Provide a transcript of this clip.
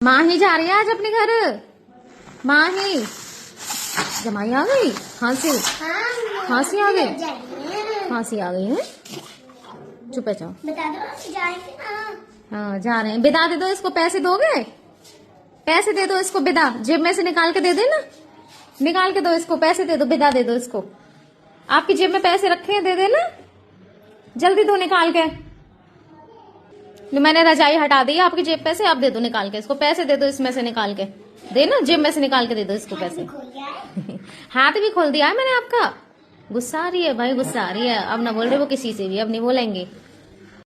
माही जा रही है आज अपने घर। माही जमाई आ गई। खांसी खांसी आ गई। खांसी आ गई है। चुप है जाओ। बता दो जाएंगे ना। हाँ जा रहे हैं। बिदा दे दो इसको। पैसे दोगे? पैसे दे दो इसको। बिदा जेब में से निकाल के दे देना। निकाल के दो इसको। पैसे दे दो। बिदा दे दो इसको। आपकी जेब में पैसे रखे हैं, दे देना जल्दी दो निकाल के। मैंने रजाई हटा दी है आपकी जेब पे से। आप दे दो निकाल के इसको। पैसे दे दो इसमें से निकाल के। देना जेब में से निकाल के दे दो इसको पैसे। हाथ भी खोल दिया है मैंने आपका। गुस्सा आ रही है भाई, गुस्सा आ रही है। अब ना बोल रहे वो किसी से भी, अब नहीं बोलेंगे।